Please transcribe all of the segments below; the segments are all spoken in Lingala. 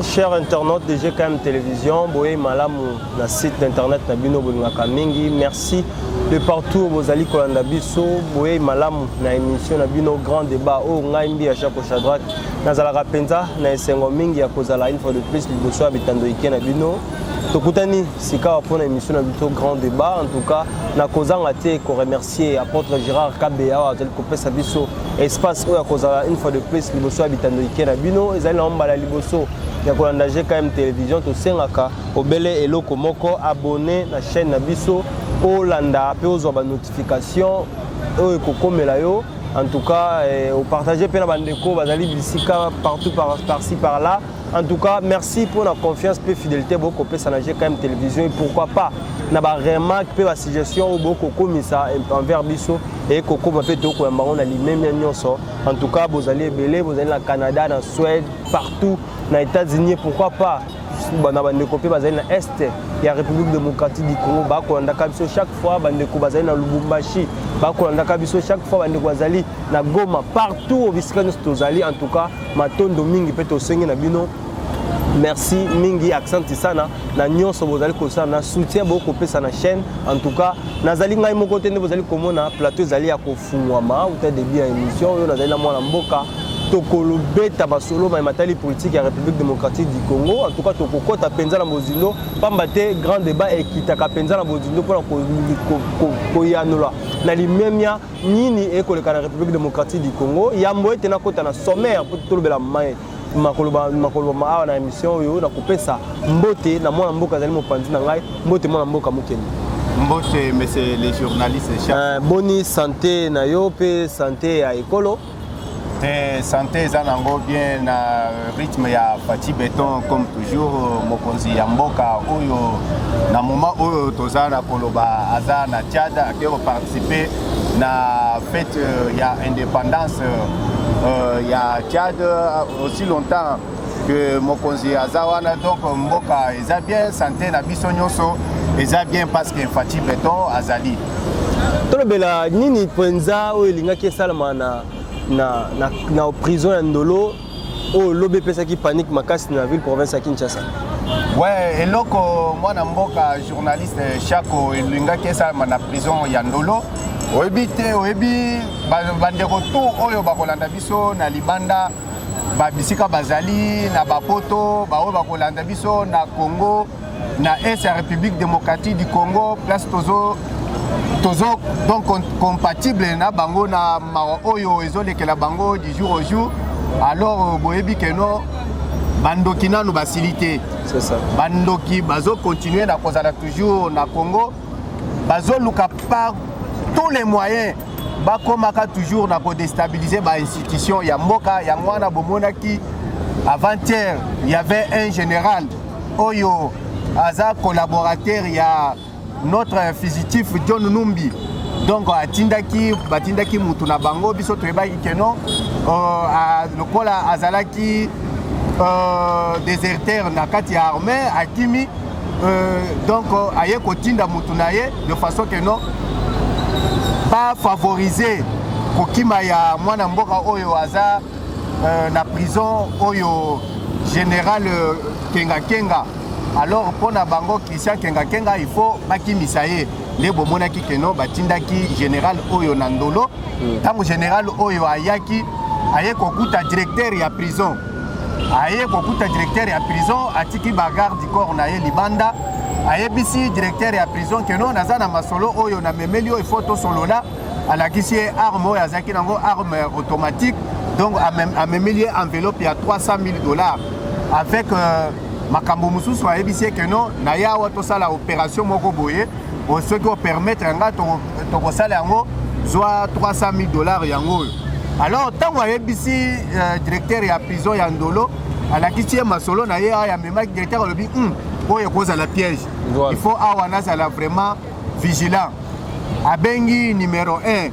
chers internautes de GKM Télévision, boye malamu na site internet na bino bolingaka mingi. Merci de partout vos ali kolanda biso boye malamu na émission na bino grand débat o ngai mbi à chaque droite nazala penza na esengo mingi ya kozala une fois de plus liboso abitando ike na bino. Tokutani sika pour émission na bito grand débat en tout cas na kozanga te ko remercier apôtre Gérard Kabea wa tel kopesa biso espace o ya kozala une fois de plus liboso abitando ike na bino ezali na mbala liboso ya kolanda GKM Télévision to sengaka obele eloko moko abonné na chaîne na biso o landa pe ozo ba notification o ekokomela yo en tout cas au partager pe na bandeko bazali bisika partout par-ci par-là. En tout cas, merci pour la confiance et la fidélité beaucoup ça na GKM Télévision et pourquoi pas na ba remarque pe ba suggestion beaucoup comme ça envers biso et koko ba pe to ko mbanga na limem nyonso. En tout cas, vous allez belé, vous allez na Canada, na Suède, partout na États-Unis pourquoi pas bana bandeko pe bazali na est ya République démocratique du Congo ba ko ndaka biso chaque fois bandeko bazali na Lubumbashi ba ko ndaka biso chaque fois bandeko bazali na Goma partout au Viscano tozali en tout cas matondo mingi pe to sengi na bino. Merci mingi accent sana na nyonso bozali ko sana na soutien beaucoup pesa na chaîne en tout cas nazali ngai moko te bozali komona plateau zali ya kofungwama uta début ya émission yo nazali na mwana mboka tokolo beta basolo ma matali politique ya République démocratique du Congo en tout cas tokokota penza na bozindo pambate grand débat ekitaka penza na bozindo pour ko yanola na limemia nini ekoleka na République démocratique du Congo yambo ete na kota na sommaire pour tolobela mai makoloba awa na émission yo na kopesa mbote na mwana mboka zali mopanzi na ngai mbote mwana mboka mokeni mbote monsieur les journalistes boni santé na yo pe santé ya ekolo santé za nango bien na rythme ya Fati Béton comme toujours mokonzi ya mboka oyo na moment oyo tozana koloba aza na Tchad akero participer na fête ya indépendance ya Tchad aussi longtemps que mokonzi azawana donc mboka eza bien santé na biso nyonso eza bien parce que Fati Béton azali tolobela nini penza oyo lingaki salama na prison ya Ndolo o lobe pesa ki panique makasi na ville province ya Kinshasa. Ouais, eloko mwana mboka journaliste Chako elingaki salama na prison ya Ndolo oyebi te oyebi bandeko tu oyo bakolanda biso na libanda babisika bazali na bapoto baoyo bakolanda biso na Congo na est ya République démocratique du Congo place tozo donc compatible na bango na oyo ezolekela bango du jour au jour alors boyebi que non bandoki nanu basilité c'est ça bandoki bazo continuer na kozala toujours na Congo bazo luka par tous les moyens bakomaka toujours na ko déstabiliser ba institution ya mboka ya mwana bomonaki avant-hier il y avait un général oyo aza collaborateur ya notre fugitif John Numbi donc batindaki mutu na bango biso toyebaki ke non lokola azalaki déserteur na kati ya armée akimi donc aye kotinda mutu na ye de façon que non pas favoriser kokima ya mwana mboka oyo aza na prison oyo général Kenga alors pour na bango Christian Kenga il faut bakimisa ye le bomonaki keno batindaki général oyo na Ndolo tango général oyo ayaki aye kokuta directeur ya prison atiki bagarde du corps na ye libanda ayebisi directeur ya prison keno naza na masolo oyo na memeli oyo il faut to solola alakisi arme oyo azaki nango arme automatique donc amemeli enveloppe ya $300,000 avec makambo mususu ayebisi ke non na yawa tosala opération moko boye ce qui va permettre nga tokosala yango zwa $300,000 yango alors tango ayebisi directeur ya prison ya Ndolo alakisi masolo na ye ya memaki directeur alobi oyo kozala piège il faut awa nazala vraiment vigilant abengi numéro 1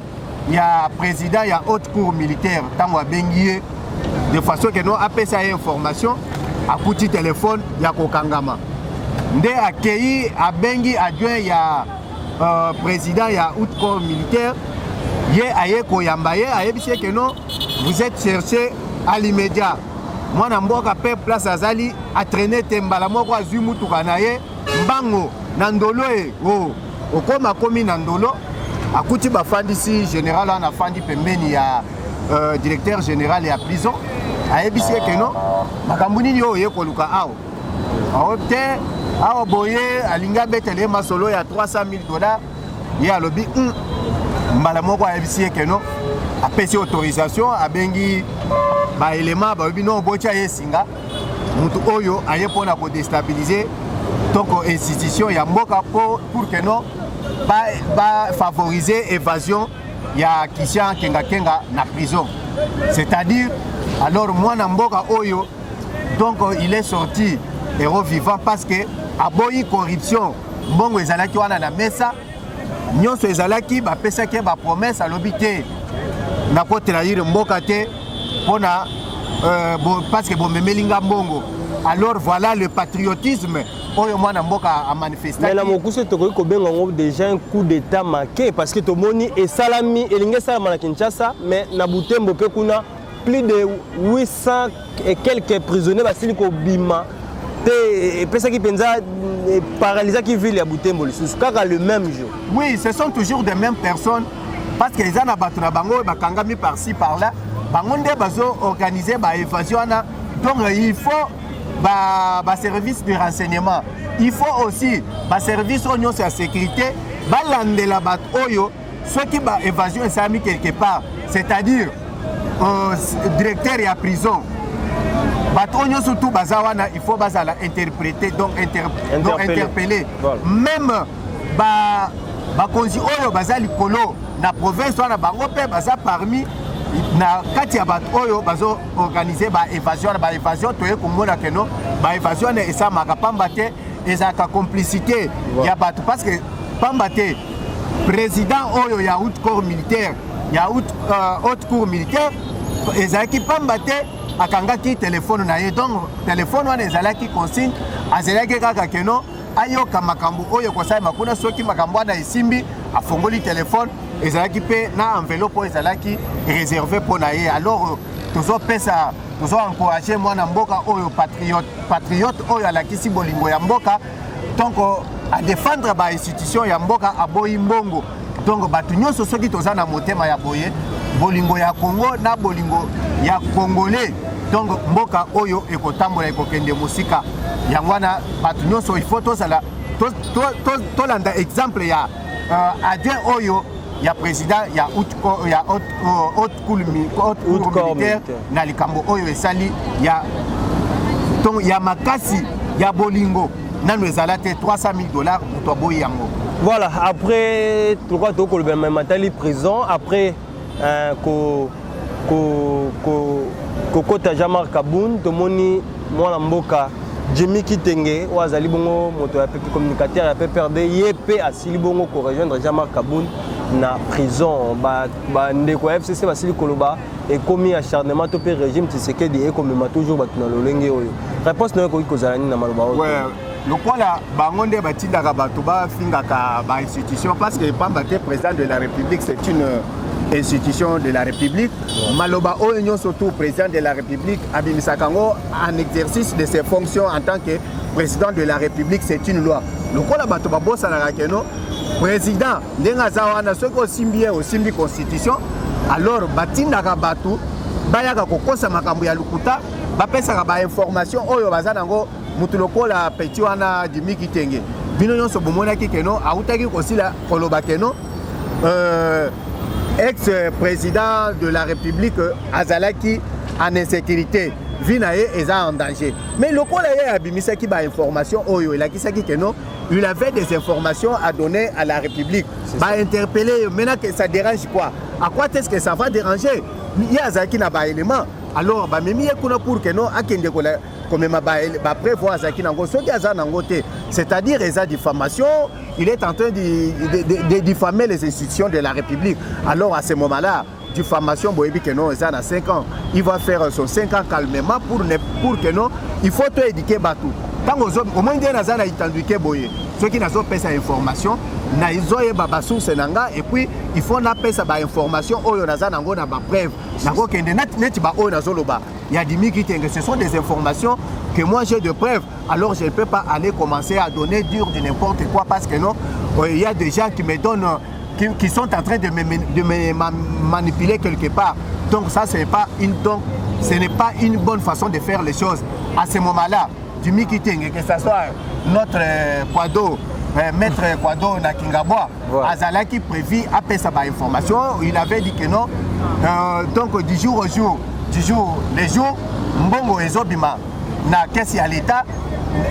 ya président ya haute cour militaire tango abengi ye de façon que non apesa ye information akuti téléphone ya kokangama nde akei abengi adjoint ya président ya haute cour militaire ye aye koyamba ye ayebisi que non vous êtes cherché à l'immédiat mwana mboka pe place azali atraîner tembala moko azwi mutuka na ye mbango na ndolo e okoma komi na ndolo akuti bafandisi général wana afandi pembeni ya directeur général ya prison ayebisi eke no makambo nini oyo oye koluka awa awo te awa boye alingi abetele ye masolo ya $300,000 ye alobi mbala moko ayebisi eke no apesi autorisation abengi baelema bayebi no botya ye singa mutu oyo aye mpona kodestabilize toko institution ya mboka pour que no favoriser évasion ya Christian Kenga na prison. C'est-à-dire, alors mwana mboka oyo, donc il est sorti héros vivant parce que aboyi corruption mbongo ezalaki wana na mesa nyonso ezalaki bapesaki ba promesse alobi te nakotrahir mboka te mpona parce que bomemelinga mbongo. Alors voilà le patriotisme oyo mwana mboka a manifesté. Mais la mokuso tokoki kobenga ngo déjà un coup d'état marqué parce que tomoni esalami elinge salama na Kinshasa mais na Butembo pe kuna plus de 800 et quelques prisonniers basili ko bima te pesa ki penza paralysé qui ville ya Butembo lisusu kaka le même jour. Oui, ce sont toujours des mêmes personnes parce que les ana batu na bango bakangami par-ci par-là bango nde bazo organiser ba évasion na donc il faut ba service de renseignement, il faut aussi ba service oignon sur la sécurité balandela bat oyo ceux qui ba évasion et quelque part, c'est-à-dire directeur et à prison bat oignon surtout bazawana il faut bazala interpréter donc interpeller voilà. Même ba konzi oyo bazali kolo na province wana bango pe baza parmi na kati ya bato oyo bazo organiser ba évasion toye komona keno ba évasion ne esamaka pamba te ezaka complicité ya bato parce que pamba te président oyo ya haute corps militaire ya haute cour militaire ezalaki pamba te akangaki téléphone na ye donc téléphone wana ezalaki consigne azalaki kaka keno ayoka makambo oyo kosalema kuna soki makambo wana esimbi afongoli téléphone ezalaki pe na enveloppe ezalaki réservé pour na ye. Alors tozo encourager mwana mboka oyo patriote oyo alakisi bolingo ya mboka donc à défendre ba institution ya mboka aboyi mbongo donc batu nyonso soki toza na motema ya boye bolingo ya Congo na bolingo ya Congolais donc mboka oyo ekotambola ekokende musika yango wana batu nyonso il faut tozala tolanda exemple ya adjoint oyo ya président ya haute cour militaire na likambo oyo esali ya makasi ya bolingo nanu ezala te $300,000 mutu aboyi yango. Voilà, après pourquoi toko le même matali prison après kokota Jean-Marc Kaboun tomoni mwana mboka Jimmy Kitenge wazali bongo moto ya pepe communicateur ya PPRD yepe asili bongo ko rejoindre Jean-Marc Kaboun na prison ba ndeko FCC basili koloba et commis acharnement to pe régime Tshisekedi et comme toujours batuna lolenge oyo réponse na ko kozalani na maloba oyo. Ouais, le quoi là bangonde batindaka bato ba fingaka ba institution parce que pamba te président de la République c'est une institution de la République. Maloba Oyo surtout président de la République Abimisakango en exercice de ses fonctions en tant que président de la République, c'est une loi. Le quoi la bato babosa na rakeno président ndenga zawana ce ko simbi constitution alors batinda ka bato bayaka kokosa makambo ya lukuta bapesa ka ba information oyo bazanango mutu lokola petit wana Jimmy Kitenge bino nyonso bomona ki keno autaki kosila koloba keno ex-président de la République Azalaki en insécurité, Vinaye est en danger. Mais le quoi là, Abimisa qui a information, il a il avait des informations à donner à la République. Va interpeller, maintenant que ça dérange quoi? À quoi est-ce que ça va déranger? Il y a Zaki n'a pas élément. Alors, pour que nous, c'est-à-dire les diffamations, il est en train de diffamer les institutions de la République. Alors à ce moment-là, diffamation, il a 5 ans. Il va faire son 5 ans calmement pour que non, il faut te éduquer Batou. Tant au moins, il y a des boye. Ceux qui n'ont pas cette information, ils ont source et puis il faut pas cette information. Il il y a Dimi Kitenge. Ce sont des informations que moi j'ai de preuves. Alors je ne peux pas aller commencer à donner dur de n'importe quoi parce que non, il y a des gens qui me donnent, qui sont en train de me manipuler quelque part. Donc ça, ce n'est pas une bonne façon de faire les choses. À ce moment-là, Dimi Kitenge, que ce soit notre Kwado, Maître Kwado Nakingabwa, Azala qui prévu après sa information, il avait dit que non. Donc du jour au jour, les jours, Mbongo Ezobima, na caisse à l'État,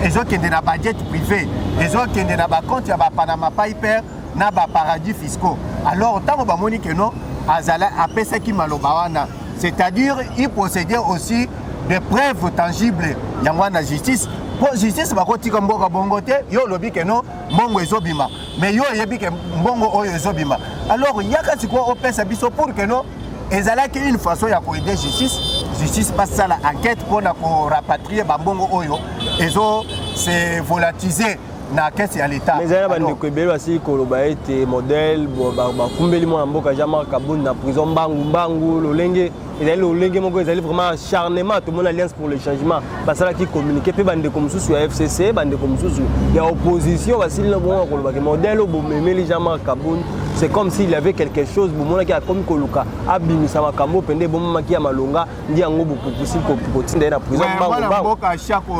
Ezokende na budget privé, Ezokende na compte ya Panama Paper, na paradis fiscaux. Alors tant que bamoni que non, Azala après ça qui malobawana, c'est-à-dire il possédait aussi des preuves tangibles. Il y a la justice. Pour justice, bakoti comme bongote, yo lobi que non, Mbongo Ezobima. Mais yo yebi que Mbongo Ezobima. Alors il y a quand tu crois au PSABISO pour que non. Et ça là une façon ya ko aider justice passe ça la enquête pour rapatrier bambongo oyo ezo c'est volatilisé na caisse ya l'état. Mais ça bande ko belo asi ko loba ete modèle ba kumbeli mo mboka Jean-Marc Kabound na prison bangu lolenge et lolenge moko ezali vraiment acharnement tout le monde alliance pour le changement parce que qui communiquer pe bande comme sous ya FCC bande comme sous ya opposition basili le bon ko loba que modèle au bomemeli Jean-Marc Kabound. C'est comme s'il y avait quelque chose, qui a comme Koluka, Abimisa Makambo, Pende Bomaki ya Malonga, Ndiango Bukupusi, Koputin, la prison.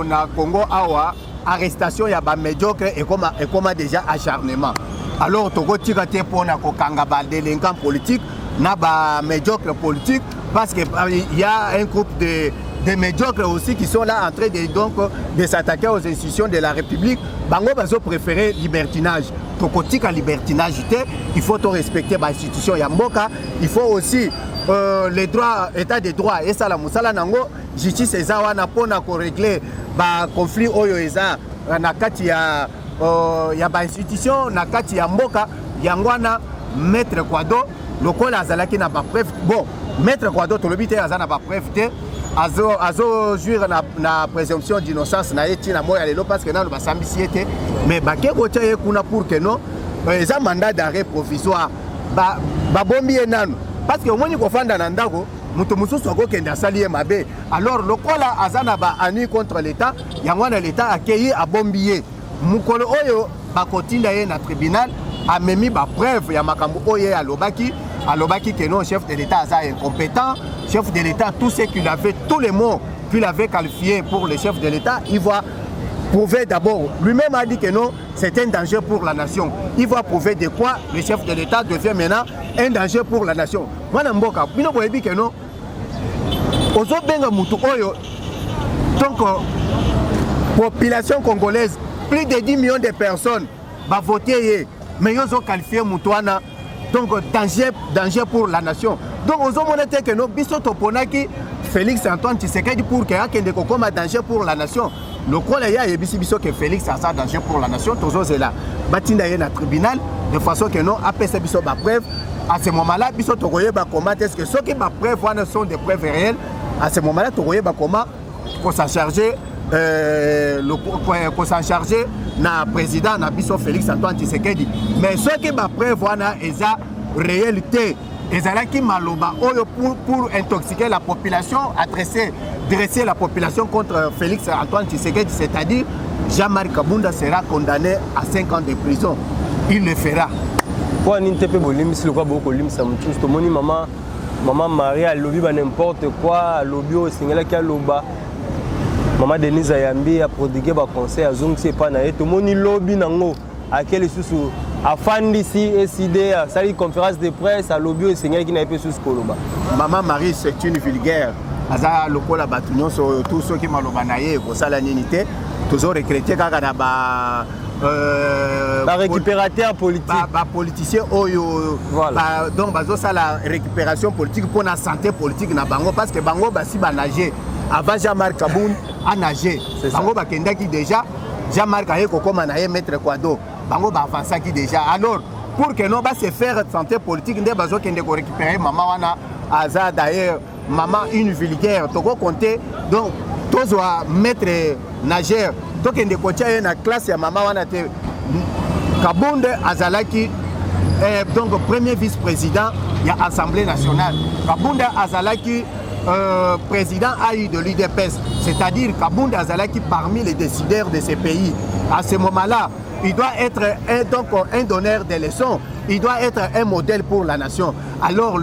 Na Congo, Awa, arrestation, il y a des médiocres et comme déjà acharnement. Alors, Togo Tigate pour na Kokanga, délinquant politique, n'a pas médiocre politique, parce qu'il y a un groupe de médiocres aussi qui sont là en train de s'attaquer aux institutions de la République. Bango bazo préféré libertinage. Tokotika libertinage, il faut respecter l'institution Yamboka. Il faut aussi les droits, état de droit. Et ça la musala nango justice ezawana pona ko régler ba conflit oyo eza na kati ya institution na kati ya mboka yangwana maître Kwado lokola azalaki na ba preuve. Bon, maître Kwado tolobite azana ba preuve te. Azo jouir na présomption d'innocence na eti na moya lelo parce que na ba sambisiete mais ba ke ko teye kuna pour que non eza mandat d'arrêt provisoire ba bombi enano parce que omoni ko fanda na ndako mutu mususu akokende asali mabe alors lokola azana ba ani contre l'état yango na l'état accueilli a bombier mukolo oyo ba kotinda ye na tribunal amemi ba preuve ya makambo oyo alobaki que non, chef de l'État est incompétent, chef de l'État, tout ce qu'il avait, tous les mots qu'il avait qualifiés pour le chef de l'État, il va prouver d'abord, lui-même a dit que non, c'est un danger pour la nation. Il va prouver de quoi le chef de l'État devient maintenant un danger pour la nation. Moi, je dis que non, donc, population congolaise, plus de 10 millions de personnes vont voter, mais ils ont qualifié Moutouana. Donc danger pour la nation. Donc aux hommes que nous biso toponaki Félix Antoine Tshisekedi pour que akende kokoma danger pour la nation. Le kola ya yebisi biso que Félix a ça danger pour la nation tozo zela. Batinda ye na tribunal de façon que non apesa biso ba preuve. À ce moment-là biso tokoye ba comment est-ce que ceux qui ba preuve sont des preuves réelles. À ce moment-là tokoye ba comment pour s'en charger pour s'en charger na président na biso Félix Antoine Tshisekedi. Mais ceux qui ba preuve wana eza réalité ezalaki maloba oyo pour intoxiquer la population, dresser la population contre Félix Antoine Tshisekedi, c'est-à-dire Jean-Marc Kabound sera condamné à 5 ans de prison. Il le fera. Pour n'intepe bolim si le quoi beaucoup lim ça me touche to moni maman Marie a lobby n'importe quoi, lobby au singela qui a loba. Maman Denise Ayambi a prodigué un conseil à Zong Sepana et tout le monde lobby nango à quel sous à fan d'ici SID à salle conférence de presse à lobby et Seigneur qui n'a pas sous Koloba. Maman Marie c'est une vulgaire. Aza lokola batunyo sur tous ceux qui maloba naie ko sala ninité toujours recruter kaka na ba récupérateur politique. Politicien oyo voilà. Donc bazo sala récupération politique pour la santé politique na bango parce que bango basi ba nager avant Jean-Marc Kabound a nagé. Bango bakendaki déjà Jean-Marc a kokoma na ye maître Kwado. Bango ba avancaki déjà. Alors pour que non ba se faire santé politique ndé bazo kende ko récupérer maman wana aza d'ailleurs maman une vulgaire toko compter donc tous maître nageur donc kende ko tia na classe ya maman wana te Kabound azalaki donc premier vice-président ya Assemblée nationale. Kabound azalaki président a eu de l'UDPS, c'est-à-dire Kabound Azalaki parmi les décideurs de ces pays. À ce moment-là, il doit être un donneur de leçons, il doit être un modèle pour la nation. Alors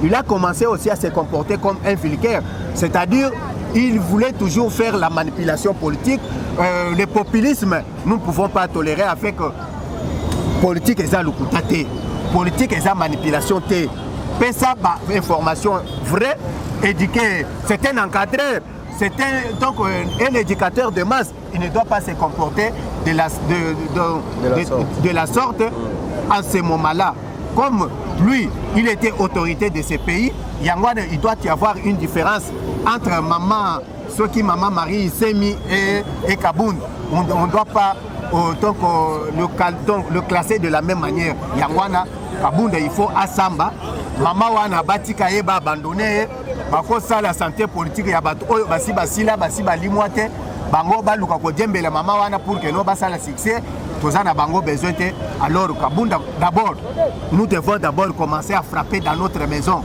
il a commencé aussi à se comporter comme un vulgaire, c'est-à-dire il voulait toujours faire la manipulation politique. Le populisme, nous ne pouvons pas tolérer avec politique et ça politique et ça manipulation. Mais ça, information vraie, éduquée, c'est un encadreur, c'est un éducateur de masse. Il ne doit pas se comporter de la sorte en ce moment-là. Comme lui, il était autorité de ce pays, il doit y avoir une différence entre maman Marie Semi et Kabound. On ne doit pas le classer de la même manière. Yangwana, Kabound, il faut Asamba. Maman wana batika yeba abandonné bako ça la santé politique ya bato oyo basi basila basi balimwate bango baluka ko djembela maman wana pour que no basa la succès tozana bango besoin te. Alors Kabound d'abord nous devons d'abord commencer à frapper dans notre maison.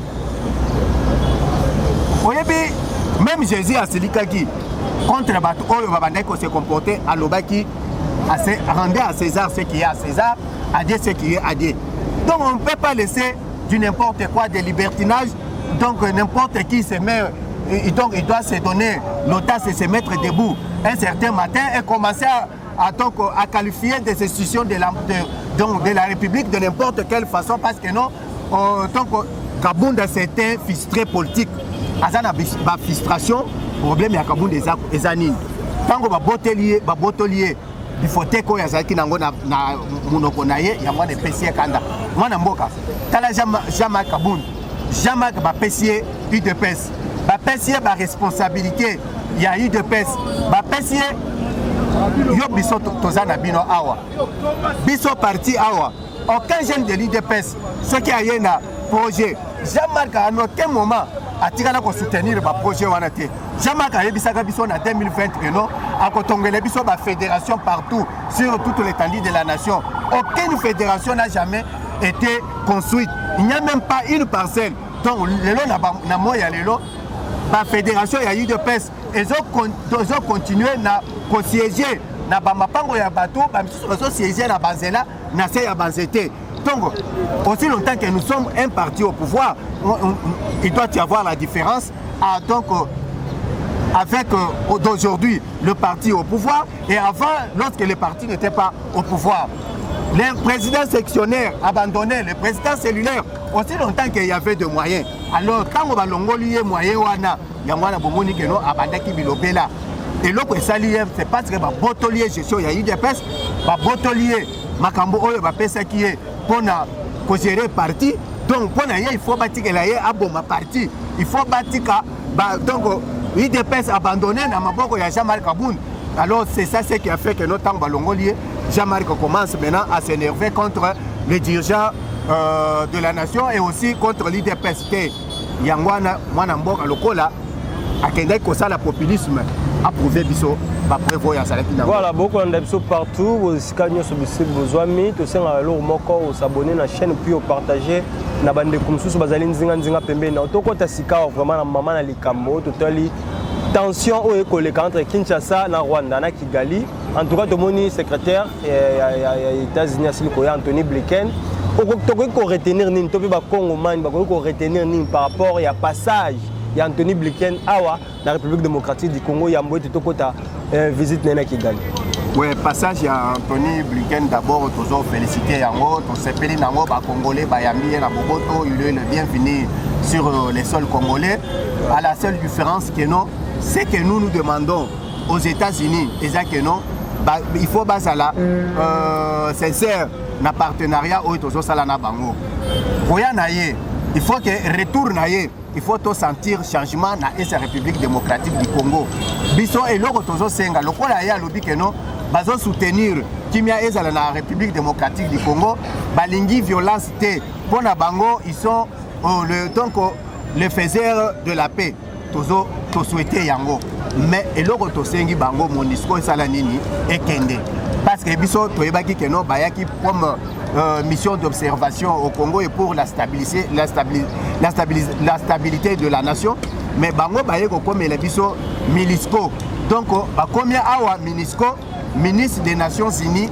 Oyebi même Jésus a silikaki contre bato oyo babandai ko se comporter à lobaki rendez à César ce qui est à César, à Dieu ce qui est à Dieu. Donc on ne peut pas laisser du n'importe quoi, des libertinages. Donc n'importe qui se met, donc il doit se donner l'audace et se mettre debout un certain matin et commencer à qualifier des institutions de la République de n'importe quelle façon parce que non, Kabound c'est un frustré politique. Azana ba frustration, problème ya Kabound des années. Tant que ba botelier il faut que ko yazaki nango na munoko na ye ya mwana pesier kanda mwana mboka tala jama Kabound jama ba pesier UDPS ba pesier ba responsabilité ya UDPS ba pesier yo biso tozana bino awa biso parti awa aucun jeune de l'UDPS ce qui a yena projet Jean-Marc à aucun moment atikala ko soutenir ba projet wana te Jean-Marc ayebisaka biso na 2020 que non akotongela biso ba fédération partout sur toute l'étendue de la nation. Aucune fédération n'a jamais été construite. Il n'y a même pas une parcelle. Donc lelo na moya lelo ba fédération ya UDPS ils ont continué na ko siéger na ba mapango ya bateau ba miso siéger na banzela na se ya banzete. Donc aussi longtemps que nous sommes un parti au pouvoir, il doit y avoir la différence avec d'aujourd'hui le parti au pouvoir et avant lorsque le parti n'était pas au pouvoir. Le président sectionnaire abandonné, le président cellulaire, aussi longtemps qu'il y avait de moyens. Alors quand on va l'ongolier moyen wana, yangwana bomoni que non abandaki bilobela. Et l'autre c'est parce que ba botolier gestion ya UDPS, ba botolier makambo oyo ba pesa qui est pour gérer parti. Donc pour il faut bâtir la aboma parti. Il faut bâtir donc UDPS abandonné dans maboko ya Jean-Marc Kabound. Alors c'est ça ce qui a fait que notre temps balongolier Jean-Marc commence maintenant à s'énerver contre les dirigeants de la nation et aussi contre l'UDPS. Yangwana mwana mboka lokola akendai kosala populisme approuvé biso ba prévoit ya salaki na. Voilà, beaucoup d'abso partout, vous scanner sur besoin to senga lo moko s'abonner na chaîne puis partager na bande comme sous bazali nzinga pembe na to kota sika vraiment na mama na likambo totali tension au écoleka entre Kinshasa na Rwanda na Kigali. En tout cas, le secrétaire des États-Unis Anthony Blinken ko retenir ni to ba Congo man ba ko retenir ni par rapport à passage il y a Anthony Blinken awa la République démocratique du Congo ya mbote to kota visite na Kigali. Oui, passage à Anthony Blinken d'abord toujours féliciter yango to sepeli nango ba congolais ba yambi na boboto il est le bienvenu sur les sols congolais. À la seule différence que non, c'est que nous demandons aux États-Unis et ça que non il faut basala sincère na partenariat au tozo sala na bango. Koya naye, il faut que retour naye, il faut to sentir changement na esa République démocratique du Congo. Biso et loko tozo senga lokola ya lobi que non bazo soutenir kimia ezala na République démocratique du Congo, balingi violence té pona bango ils sont les faiseurs de la paix. Tozo to souhaiter yango. Mais eloko to sengi bango mon discours sala nini ekende parce que biso toyebaki que non bayaki comme mission d'observation au Congo et pour la stabilité de la nation. Mais bango baye ko comme les biso MINUSCO. Donc combien awa MINUSCO, ministre des Nations Unies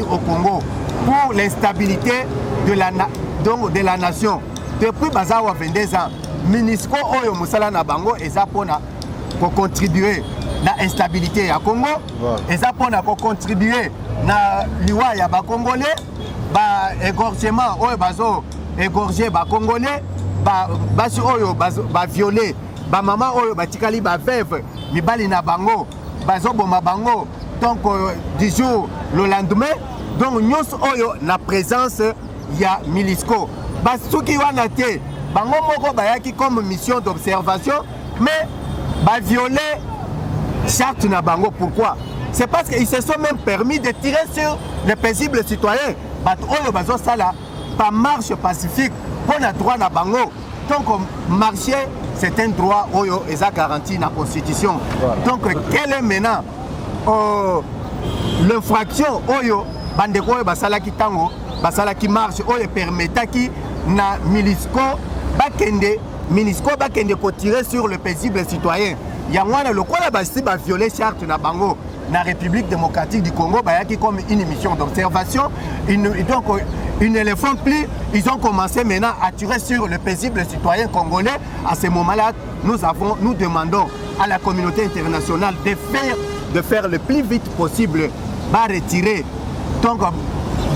au Congo pour l'instabilité de la nation. Depuis bazawa 22 ans, MINUSCO oyo musala na bango eza pona ko contribuer na instabilité ya Congo, eza pona ko contribuer na liwa ya ba Congolais, ba égorgement oyo bazo égorger ba Congolais, basi oyo ba violer, ba mama oyo batikali ba veuve, mibali na bango, bazo boma bango. Donc du jour le lendemain, donc nyos oyo na présence ya MINUSCO. Basuki wana te, bango moko bayaki comme mission d'observation, mais ba violer charte na bango. Pourquoi? C'est parce qu'ils se sont même permis de tirer sur les paisibles citoyens. Oyo bazo sala pas marche pacifique pour le droit na bango. Donc marcher c'est un droit oyo eza garanti na constitution. Donc quel est maintenant l'infraction oyo bandeko oyo basala ki tango basala ki marche oyo permettra ki na MINUSCO bakende ko tirer sur le paisible citoyen. Yangwana lokola basi ba violer charte na bango na République démocratique du Congo bayaki comme une mission d'observation. Donc une éléphant plus, ils ont commencé maintenant à tirer sur le paisible citoyen congolais. À ce moment-là, nous demandons à la communauté internationale de faire le plus vite possible, va retirer, donc va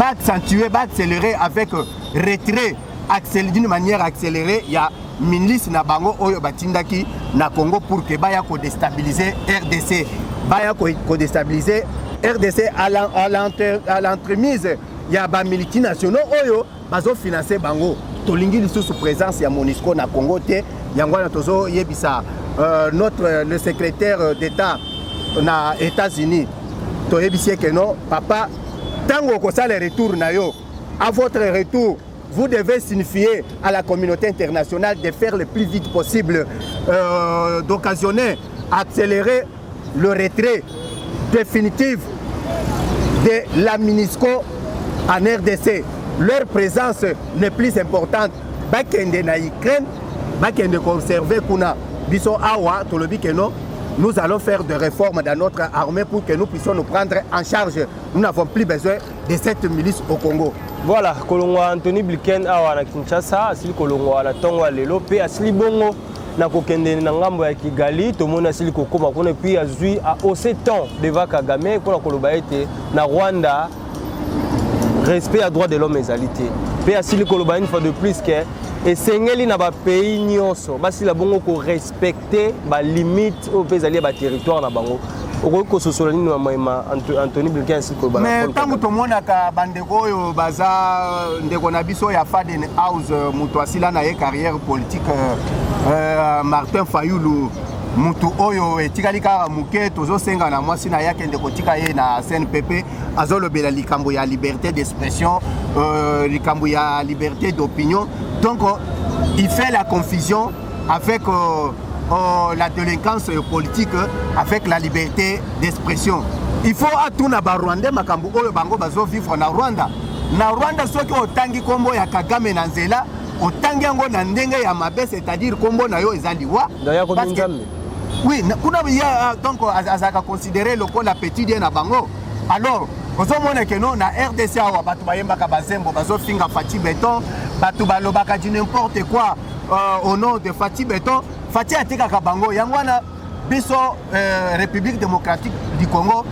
accentuer, va accélérer avec retrait d'une manière accélérée. Il y a milice na bango oyo batindaki na Congo pour que baya ko déstabiliser RDC, baya ko déstabiliser RDC à l'entremise. Il y a des multinationaux oyo bazo financer bango. Tolingi lisusu présence ya MONUSCO na Congo te. Yangwana tozo yebisa le secrétaire d'État na États-Unis. To yebisi que non papa tango ko ça le retour na yo. À votre retour, vous devez signifier à la communauté internationale de faire le plus vite possible, d'occasionner, accélérer le retrait définitif de la MINUSCO en RDC. Leur présence n'est plus importante. Bakende na Ukraine, bakende conserver kuna biso awa tolobi que non. Nous allons faire des réformes dans notre armée pour que nous puissions nous prendre en charge. Nous n'avons plus besoin de cette milice au Congo. Voilà, Kolongwa Anthony Blinken awa na Kinshasa, asili Kolongwa na Tongo lelo pe asili bongo na kokende na ngambo ya Kigali, tomona asili kokoma kuna puis azui a haussé temps devant Kagame pour koloba ete na Rwanda respect à droit de l'homme égalité. Pe asili koloba une fois de plus que esengeli na ba pays nyonso basi la bongo ko respecter ba limite au pays allié ba territoire na bango. Oko sosola ni ma Anthony Blinken asili koloba. Mais tangu tomona ka bandeko oyo baza ndeko na biso ya Faden House muto asila na ye carrière politique Martin Fayulu mutu oyo etikali kaka muke tozosenga na mwasi na yake ndeko tika ye na CNPP azolobela likambo ya liberté d'expression, likambo ya liberté d'opinion. Donc il fait la confusion avec la délinquance politique avec la liberté d'expression. Il faut atuna ba Rwanda makambo oyo bango bazo vivre na Rwanda. Na Rwanda soki otangi kombo ya Kagame na nzela otangi yango na ndenge ya mabe, c'est-à-dire kombo na yo ezaliwa. Oui, donc azaka considérer le la petite na bango. Alors, vous avez que nous na RDC awa batu bayembaka bazembo bazo finga Fati Beton, batu balobaka du n'importe quoi au nom de Fati Beton. Fati atika kabango yangwana biso République démocratique du Congo.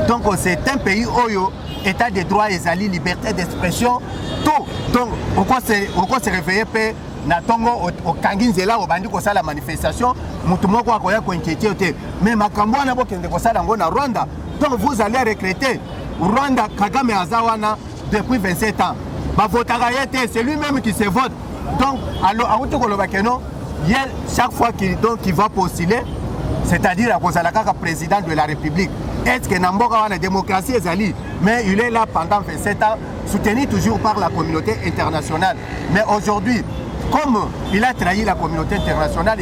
Donc c'est un pays oyo état de droit ezali liberté d'expression tout. Donc pourquoi se réveiller pe na tongo au kanginzela au bandi ko sala manifestation mutu moko akoya ko inquiéter te mais makambo na bokende ko sala ngo na Rwanda. Donc vous allez regretter Rwanda Kagame azawana depuis 27 ans. Ba votaka yete c'est lui-même qui se vote. Donc alors a wuti ko loba keno chaque fois qu'il va postuler, c'est-à-dire à cause de la président de la République. Est-ce que Namboka a la démocratie ezali, mais il est là pendant 27 ans, soutenu toujours par la communauté internationale. Mais aujourd'hui, comme il a trahi la communauté internationale,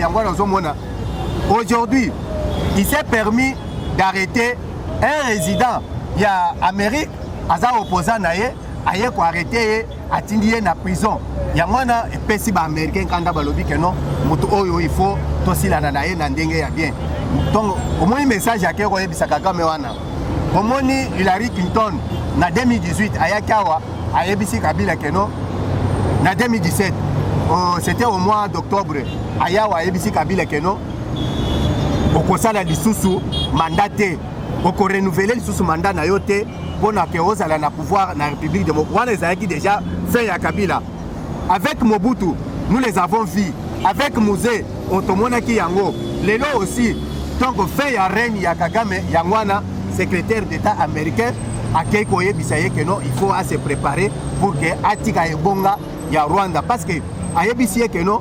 aujourd'hui, il s'est permis d'arrêter un résident. Il y a Amérique, Aza opposant Naye, aye ko arrêter atindi ye na prison yango wana epesi ba américain kanda balobi que non moto oyo il faut tosilana na ye na ndenge ya bien donc au moins message yake ko yebisa Kagame wana omoni Hillary Clinton na 2018 ayaki awa ayebisi Kabila que non na 2017 c'était au mois d'octobre ayawa ayebisi Kabila que non okosala lisusu mandat te oko renouveler lisusu mandat na yo te pona ke ozala na pouvoir na République démocratique wana ezalaki déjà fait ya Kabila avec Mobutu nous les avons vus avec Mouzé otomonaki yango lelo aussi donc fait ya règne ya Kagame yango wana secrétaire d'État américain akei koyebisa ye que non il faut se préparer pour que atika ebonga ya Rwanda parce que ayebisi ye que non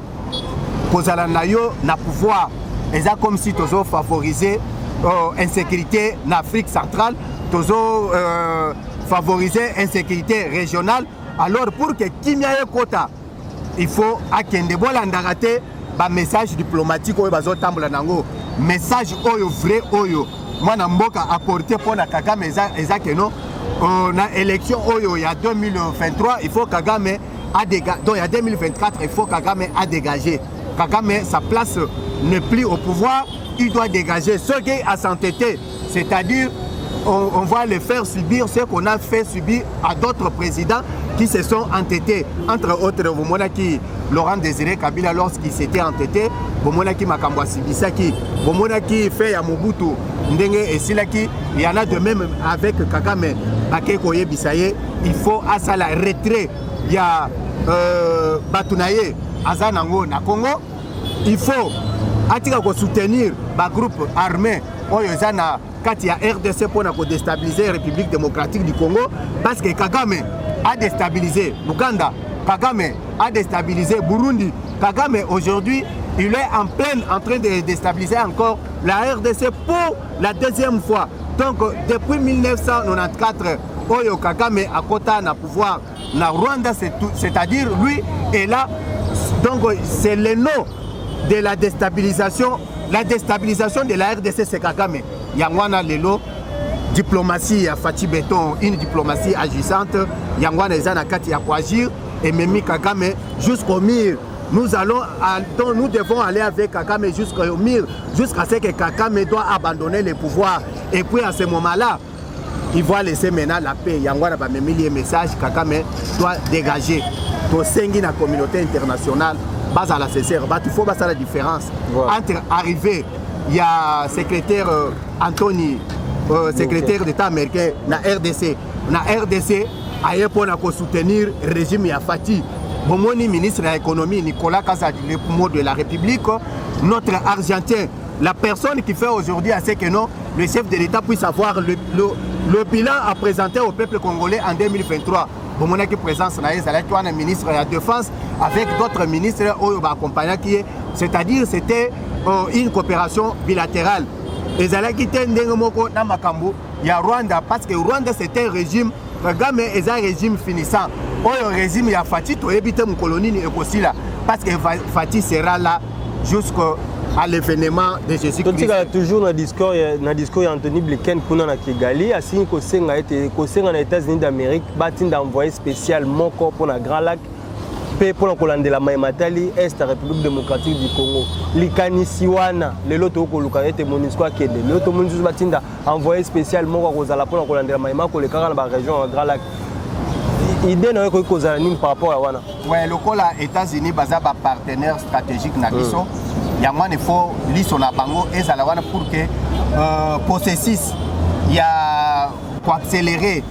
kozala na yo na pouvoir eza comme si tozo favoriser insécurité en Afrique centrale tozo favoriser insécurité régionale alors pour que kimia ye kota il faut akende bolandaka te ba message diplomatique oyo bazotambola nango message oyo vrai oyo mwana mboka apporter pona Kagame eza que non na élection oyo ya 2023 il faut Kagame a dégagé donc il y a 2024 il faut Kagame a dégagé Kagame sa place n'est plus au pouvoir il doit dégager ceux qui a s'entêter c'est-à-dire on va les faire subir ce qu'on a fait subir à d'autres présidents qui se sont entêtés entre autres Bomonaki Laurent Désiré Kabila lorsqu'il s'était entêté Bomonaki Makambo Sibisaki Bomonaki fait ya Mobutu ndenge esilaki il y en a de même avec Kagame Bakeko Yebisaye il faut à ça la retrait il y a Batunaye Azanango na Congo il faut atika ko soutenir ba groupe armé oyo ezana kati ya RDC pour déstabiliser la République démocratique du Congo parce que Kagame a déstabilisé Buganda, Kagame a déstabilisé Burundi, Kagame aujourd'hui il est en train de déstabiliser encore la RDC pour la deuxième fois. Donc depuis 1994 Oyo Kagame a kota na pouvoir na Rwanda c'est-à-dire lui est là donc c'est le nom de la déstabilisation de la RDC c'est Kagame. Yangwana lelo diplomatie ya Fati Beton une diplomatie agissante Yangwana ezana kati ya agir et Memi Kagame jusqu'au mur nous devons aller avec Kagame jusqu'au mur jusqu'à ce que Kagame doit abandonner le pouvoir et puis à ce moment-là il va laisser maintenant la paix Yangwana ba Memi message Kagame doit dégager to sengi na communauté internationale base à la CCR il faut basa la différence entre arriver il y a secrétaire Anthony secrétaire d'État américain na RDC aye pona ko soutenir régime ya Fati bomoni ministre de l'économie Nicolas Kazadi le poumon de la République notre argentin la personne qui fait aujourd'hui à ce que non le chef de l'État puisse avoir le bilan à présenter au peuple congolais en 2023 bomona qui présence na ezalaki wana ministre de la défense avec d'autres ministres oyo ba accompagner qui c'est-à-dire c'était une coopération bilatérale ezalaki te ndenge moko na makambo ya Rwanda parce que Rwanda c'était un régime Kagame est un régime finissant oyo régime ya Fati toyebi te mkoloni ni ekosila parce que Fati sera là jusqu'à l'événement de Jésus-Christ. Donc toujours na discours Anthony Blinken kuna na Kigali asini kosenga na États-Unis d'Amérique batinda envoyé spécial moko pour na Grand Lac pour la kolandela Matali Est République démocratique du Congo likanisi wana lelo to ko lukana te MONUSCO akende lelo to MONUSCO batinda envoyé spécial moko kozala pour la kolandela Maïma ko le kaka na ba région Grand Lac idée na ko kozala nini par rapport à wana ouais lokola États-Unis baza ba partenaire stratégique na biso yango il faut liso na bango ezala wana pour que processus ya pour accélérer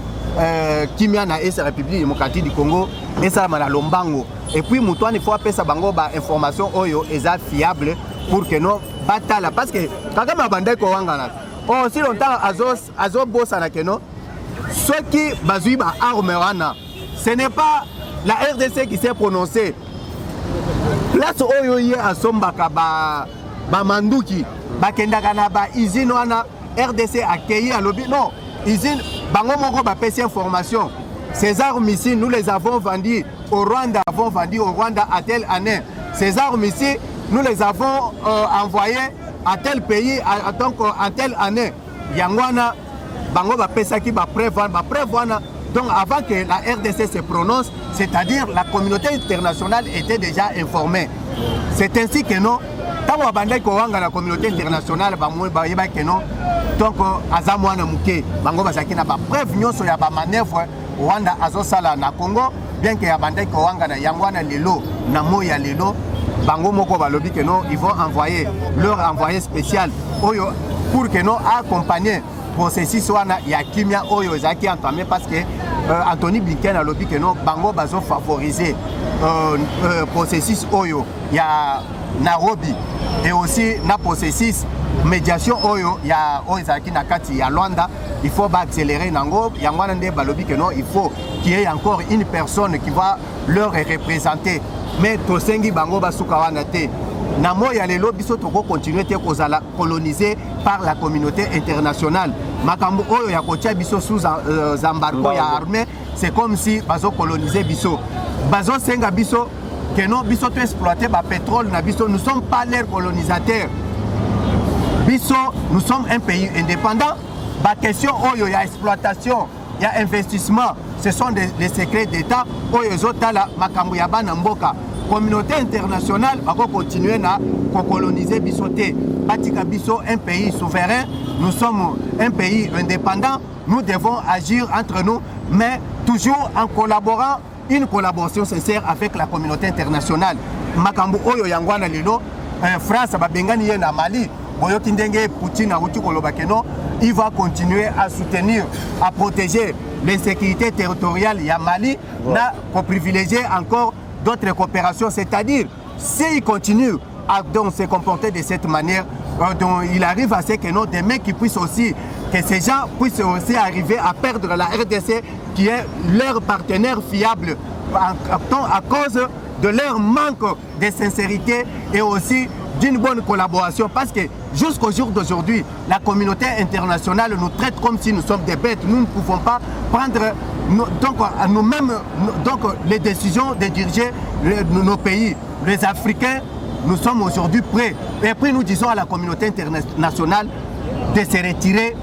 kimia na esa République démocratique du Congo esa na lombango et puis mutuani faut appeler ça bango ba information oyo eza fiable pour que non batala parce que Kagame abandai ko wangana si longtemps azo bossa na que non ceux qui bazui ba arme wana ce n'est pas la RDC qui s'est prononcée place oyo ye asombaka ba manduki bakendaka na ba usine wana RDC accueilli à lobby non usine bango moko ba pesi information ces armes ici nous les avons vendues au Rwanda à telle année ces armes ici nous les avons envoyées à tel pays donc à telle année yangwana bango ba pesaki ba preuve wana Donc avant que la RDC se prononce, c'est-à-dire la communauté internationale était déjà informée. C'est ainsi que non, tant que la communauté internationale, donc Azamouana Mouké, Bango Basaki n'a pas preuve, nous sommes à manœuvre, Rwanda Azosala na Congo, bien que Abandai Kowanga na Yangwana Lelo, Namoya Lelo, Bango Moko Balobi que non, ils vont envoyer leur envoyé spécial pour que nous accompagner processus wana ya kimia oyo ezaki entamé parce que Anthony Blinken a lobby que non Bango bazo favoriser processus oyo ya Nairobi et aussi na processus médiation oyo ya ezaki na kati ya Luanda. Il faut accélérer nango yangwana nde balobi que non il faut qu'il y ait encore une personne qui va leur représenter mais tosengi Bango basuka wana te. Namo ya lelo biso toko continuer te kozala colonisé par la communauté internationale. Makambo oyo ya kotia biso sous embargo ya armée, c'est comme si bazo coloniser biso. Bazo senga biso que non biso to exploiter ba pétrole na biso, nous sommes pas leurs colonisateurs. Biso nous sommes un pays indépendant. Ba question oyo ya exploitation, ya investissement, ce sont des secrets d'État oyo zotala makambo ya bana mboka. Communauté internationale va continuer à coloniser Bissoté. Batika Bisso, un pays souverain, nous sommes un pays indépendant, nous devons agir entre nous, mais toujours en collaborant, une collaboration sincère avec la communauté internationale. Makambo Oyo Yangwana Lilo, France, Babengani na Mali, Boyoki Ndenge, Poutine, Kolobakeno, il va continuer à soutenir, à protéger l'insécurité territoriale ya Mali, pour privilégier encore d'autres coopérations, c'est-à-dire s'il continue à donc, se comporter de cette manière, donc, il arrive à ce que non, des mecs qui puissent aussi, que ces gens puissent aussi arriver à perdre la RDC qui est leur partenaire fiable à cause de leur manque de sincérité et aussi d'une bonne collaboration parce que jusqu'au jour d'aujourd'hui, la communauté internationale nous traite comme si nous sommes des bêtes. Nous ne pouvons pas prendre donc, nous-mêmes donc, les décisions de diriger nos pays. Les Africains, nous sommes aujourd'hui prêts. Et puis nous disons à la communauté internationale de se retirer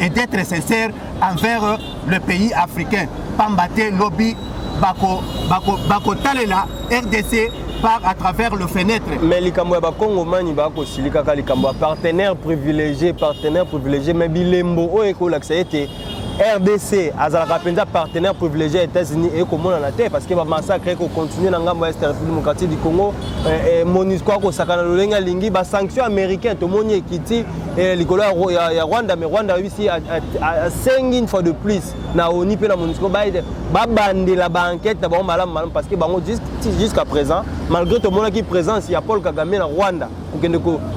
et d'être sincère envers le pays africain. Pambate, lobby, Bako Talela, RDC, par à travers le fenêtre. Mais les Cambouaba Congo mani bako silika kali Cambouaba partenaire privilégié, mais bilembo o eko l'accès RDC azalaka penza partenaire privilégié États-Unis et comment on a été parce que va massacrer ko continuer na ngambo est démocratique du Congo et MONUSCO ko sakana lolenga lingi ba sanction américaine to moni ekiti likolo ya Rwanda mais Rwanda ici a 5 fois de plus na ONU pe na MONUSCO ba bandela ba enquête ba malam parce que bango jusqu'à présent malgré tout monde qui présence il y a Paul Kagame na Rwanda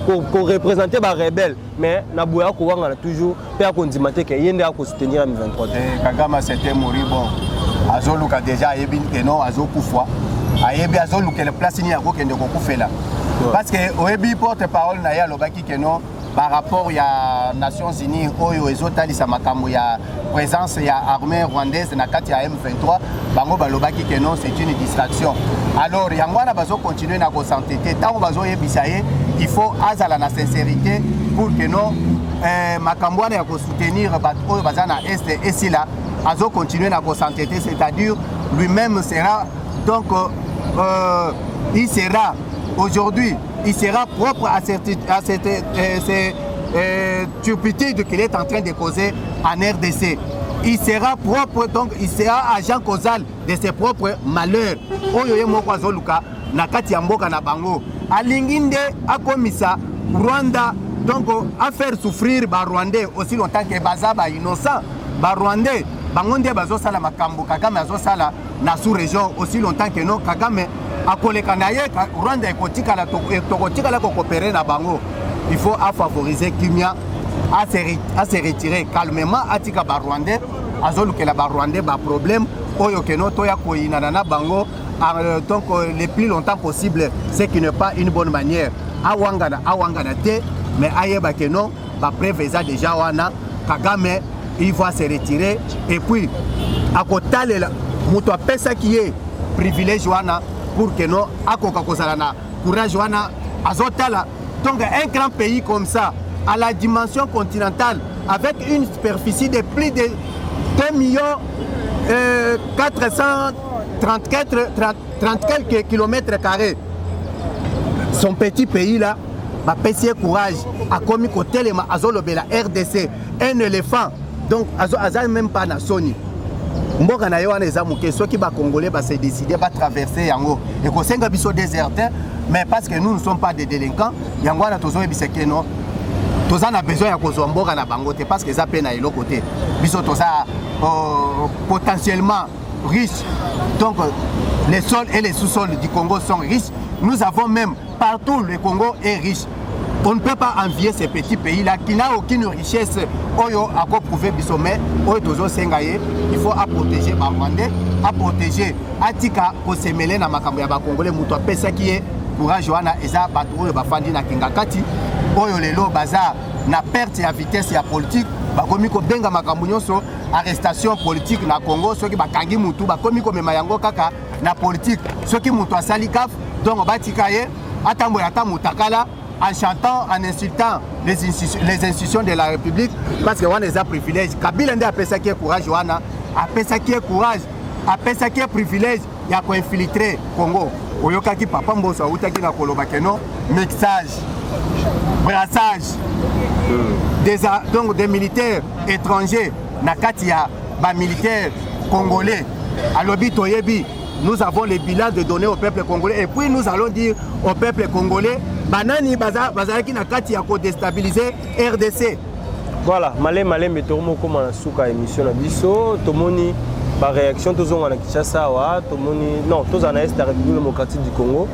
pour représenter ba rebelle mais na boya ko wanga toujours pe akondimate ke yende ako soutenir M23. Kagame c'était mourir bon azoluka déjà yebi que non azokufa ayebi azoluka le place ni ako kende ko kufela parce que oyebi porte-parole na ya lobaki que non par rapport à Nations Unies oyo ezotalisa makambo ya présence ya armée rwandaise na kati ya M23 bango balobaki que non c'est une distraction. Alors yangwana bazo continuer na ko s'entêter tant bazo yebisa ye il faut azala na sincérité pour que non makambo ya ko soutenir oyo bazana est et si là azo continuer na ko s'entêter c'est-à-dire lui-même sera donc il sera aujourd'hui il sera propre à cette turpitude qu'il est en train de causer en RDC. Il sera propre, donc il sera agent causal de ses propres malheurs. Oyoye moko azoluka na kati ya mboka na bango. Alinginde akomisa Rwanda donc à faire souffrir ba Rwandais aussi longtemps que bazaba innocent. Ba Rwandais bangonde bazo sala makambo Kagame azo sala na sous-région aussi longtemps que non Kagame akoleka na ye Rwanda ekotikala tokotikala ko coopérer na bango. Il faut favoriser Kimia à se retirer calmement atika ba Rwandais azolukela ba Rwandais ba problème oyo keno toya koina na bango donc le plus longtemps possible, c'est qui n'est pas une bonne manière. Awangana te mais ayeba keno ba préveza déjà wana Kagame il va se retirer et puis akotalela muto pesa qui est privilège wana pour que non akoka kozala na courage wana azotala. Donc un grand pays comme ça à la dimension continentale avec une superficie de plus de 2 millions 30 quelques kilomètres carrés. Son petit pays là, va péter courage, a commis côté les la RDC, un éléphant, donc Azal même pas na Sony. Mboka na yo eza muke ceux qui ba congolais ba se décider ba traverser yango et ko senga biso désertin mais parce que nous ne sommes pas des délinquants yango na tozo biseke non toza na besoin ya kozwa mboka na bango te parce que ça peine à l'autre côté biso toza potentiellement riches donc les sols et les sous-sols du Congo sont riches nous avons même partout le Congo est riche. On ne peut pas envier ces petits pays-là qui n'ont aucune richesse. Oyo a prouvé bisomé, oyo tozo sengaye, il faut protéger les Rwandais, à protéger Atika pour se mêler dans makambo ya ba Congolais muto pesa qui est courage wana eza batu oyo bafandi na kingakati. Oyo lelo baza na perte ya vitesse ya politique, bakomi ko benga makambo nyonso arrestation politique na Congo, ceux qui bakangi mutu bakomi ko mema yango kaka na politique, ceux qui mutu asali gaffe, donc batikaye atambo ya tamutakala en chantant, en insultant les institutions de la République, parce que on a des privilèges. Kabila a fait ça qui est courage, on a fait ça qui est courage, a fait ça qui est privilège, il y a quoi infiltrer Congo. Oyoka ki papa mbosa utaki na koloba keno mixage, brassage, donc des militaires étrangers, na katia ba militaires congolais. Alobi toyebi, nous avons les bilans de donner au peuple congolais et puis nous allons dire au peuple congolais banani bazalaki na kati ya ko déstabiliser RDC. Voilà, malé mais tomo comme na suka émission na biso, tomoni ba réaction tozonga na Kinshasa wa, tomoni non, tozana est la République démocratique du Congo.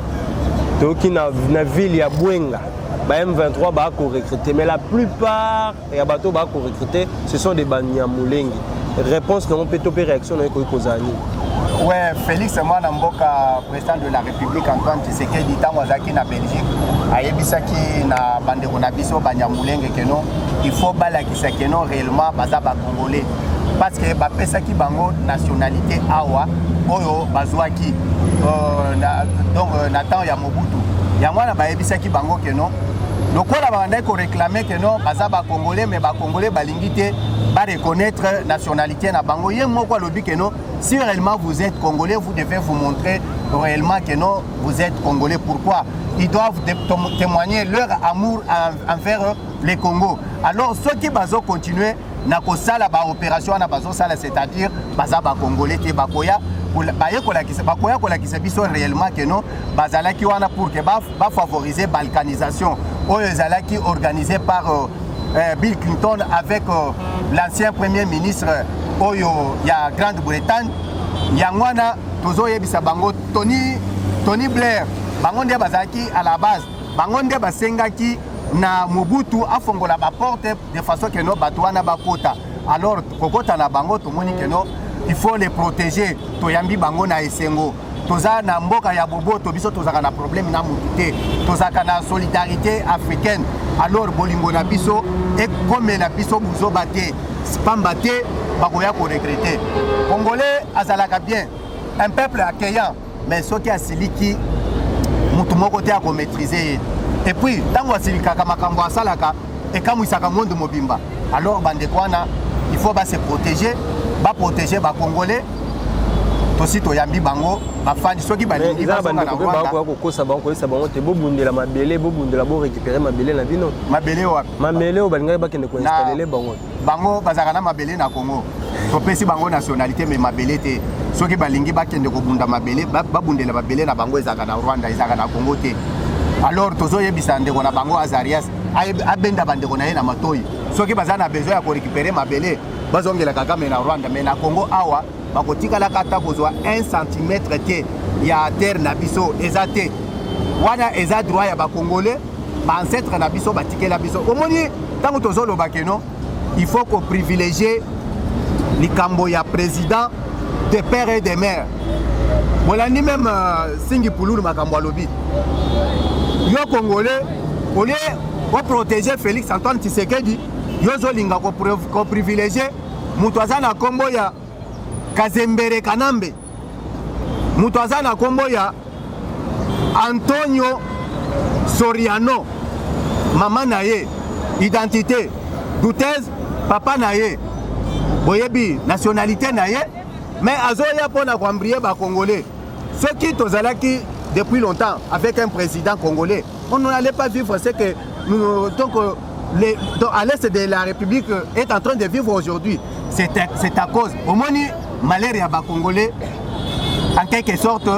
Toki na ville ya Bwenga. Ba M23 ba ko recruter mais la plupart ya bato ba ko recruter ce sont des Banyamulenge. Réponse non peut topé réaction na ko kozani. Ouais, Félix Mwanamboka, président de la République Antoine Tshisekedi Tamwazaki na Belgique, ayebisaki na bandeko na biso Banyamulenge keno, il faut balakisa keno réellement baza ba Congolais parce que ba pesaki bango nationalité awa oyo bazwaki donc na temps ya Mobutu. Ya mwana ba yebisaki bango keno lokola bandai ko réclamer keno baza ba Congolais mais ba Congolais balingi te ba reconnaître nationalité na bango ye moko lobi keno si réellement vous êtes Congolais vous devez vous montrer réellement que non vous êtes Congolais. Pourquoi? Ils doivent témoigner leur amour envers le Congo. Alors ceux qui vont continuer na kosala ba opération na bazo sala c'est-à-dire baza ba Congolais te bakoya bakoya kolakisa biso réellement que non bazalaki wana pour que ba favoriser balkanisation oyo ezalaki organisé par Bill Clinton avec l'ancien premier ministre oyo ya Grande-Bretagne yangwana tozo yebisa bango Tony Blair bango nde bazaki à la base bango nde basengaki na Mobutu afongola ba porte de façon que no batwana bakota alors kokota na bango tomoni que no il faut les protéger toyambi bango na esengo toza na mboka ya boboto biso tozaka na problème na mututé tozaka na solidarité africaine alors bolingo na biso et comme na biso buzo baté pamba te bakoya ko regretter Congolais azalaka bien un peuple accueillant mais ce qui a siliki mutu moko te a ko maîtriser et puis tango asilikaka makambo asalaka et kamwisaka monde mobimba alors bandekwana il faut se protéger protéger ba Congolais tosi toyambi bango bafandi soki balingi bazonga na Rwanda ba kokosa bango kosa bango te bobundela mabele bobundela bo récupérer mabele na bino mabele wapi mabele o balinga bakende ko installer bango bazaka na mabele na Congo topesi bango nationalité mais mabele te soki balingi bakende ko bunda mabele babundela mabele na bango ezaka na Rwanda ezaka na Congo te alors tozo yebisa ndeko na bango Azarias abenda bandeko na ye na matoyi soki bazana besoin ya ko récupérer mabele bazongela Kagame na Rwanda mais na Congo awa bakotikala kata kozwa 1 cm te ya terre na biso eza te wana eza droit ya ba Congolais ba ancêtre na biso batikela biso omoni tango tozoloba keno il faut qu'on privilégier likambo ya président de père et de mère bolandi même Singi Pululu makambo alobi yo Congolais au lieu de protéger Félix Antoine Tshisekedi yo zolinga ko privilégier mutu aza na kombo ya Kazembere Kanambe mutu aza na kombo ya Antonio Soriano mama na ye identité douteuse papa na ye boyebi nationalité na ye mais azoya pour na kwambrier ba Congolais. Ceux qui tozalaki depuis longtemps avec un président congolais, on n'allait pas vivre ce que nous, donc à l'est de la République est en train de vivre aujourd'hui. C'est à cause. Au moins, malheur ya ba Congolais, en quelque sorte,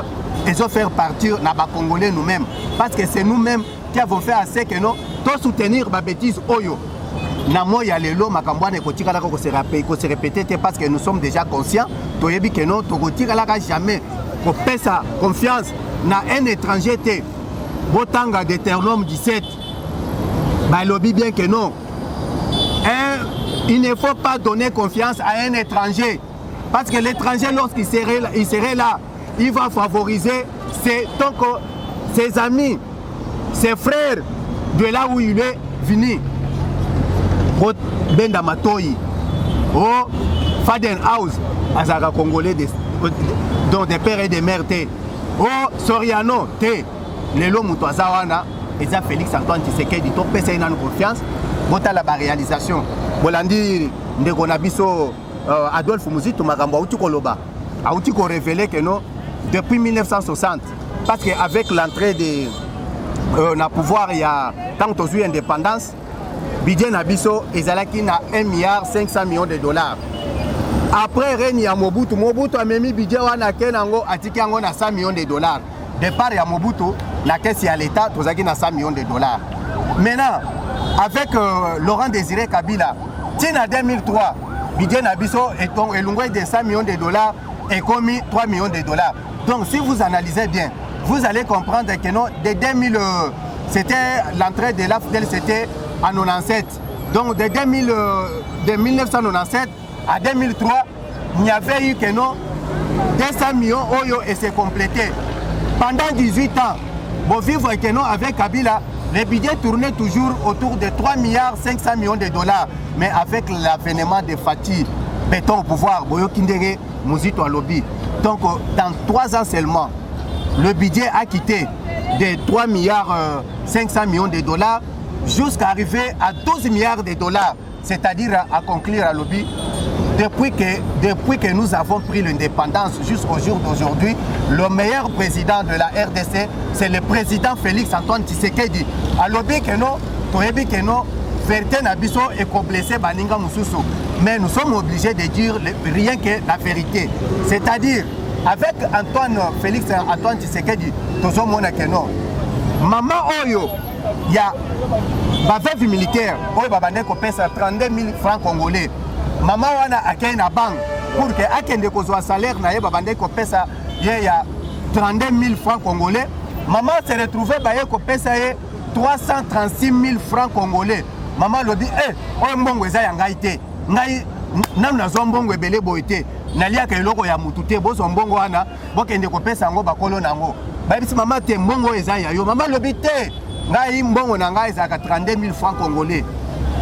ils ont fait partir na ba Congolais nous-mêmes, parce que c'est nous-mêmes qui avons fait assez que nous tous soutenir ba bêtise oyo. Na moya lelo makambo ne kotikala ko se répéter parce que nous sommes déjà conscients toyebi que non to kotikala jamais ko pesa confiance na un étranger te botanga Deutéronome 17 ba lobi bien que non il ne faut pas donner confiance à un étranger parce que l'étranger lorsqu'il serait là il va favoriser ses amis, ses frères de là où il est venu. Benda Matoyi, oh Fadenhouse, Azara Congolais, dont des pères et des mères, oh Soriano, les lots Moutouazawana, et ça Félix Antoine Tshisekedi, tout pèse une confiance, bota la réalisation. Bolandi, Ndegonabiso, Adolphe Mouzito, Magambo, Aoutikoloba, Aoutiko révélé que non, depuis 1960, parce qu'avec l'entrée de na pouvoir, il y a tant que eu indépendance, budget Nabiso ezalaki na 1,5 milliard de dollars. Après règne ya Mobutu a mis budget wana kenango atiki yango na 100 millions de dollars. Départ ya Mobutu la caisse ya l'état tozaki na 100 millions de dollars. Maintenant avec Laurent Désiré Kabila, tina 2003 budget Nabiso est elungwe de 100 millions de dollars et commis 3 millions de dollars. Donc si vous analysez bien, vous allez comprendre que non de 2000 c'était l'entrée de l'AFDEL c'était en 97. Donc de 1997 à 2003, il n'y avait eu que non 200 millions Oyo et c'est complété. Pendant 18 ans, bon vivre que non avec Kabila, les budgets tournaient toujours autour de 3,5 milliards de dollars. Mais avec l'avènement de Fatih, béton au pouvoir, Boyo Kindere, Mouzito Alobi. Donc dans 3 ans seulement, le budget a quitté de 3,5 milliards de dollars jusqu'à arriver à 12 milliards de dollars, c'est-à-dire à conclure à lobby. Depuis que nous avons pris l'indépendance jusqu'au jour d'aujourd'hui, le meilleur président de la RDC, c'est le président Félix Antoine Tshisekedi. À lobby que non, toyebi que non, vérité nabiso et blessé baninga mususu. Mais nous sommes obligés de dire rien que la vérité. C'est-à-dire, avec Félix Antoine Tshisekedi, nous sommes que non. Maman Oyo, il y a ma veuve militaire, Oyo Babane ko pesa 32 000 francs congolais. Maman wana akei na banque pour que akende ko zo salaire na ye Babane ko pesa il y a 32 000 francs congolais. Maman s'est retrouvée baye ko pesa ye 336 000 francs congolais. Maman lobi oyo mbongo eza ya ngai te. Ngai nam na zo mbongo ebele boite. Nalia ka eloko ya mutu te bozo mbongo wana bokende ko pesa ngo bakolo nango. Babisi maman te mbongo eza ya yo. Maman lobi te. Ngai mbongo na ngai ezaka 32 000 francs congolais.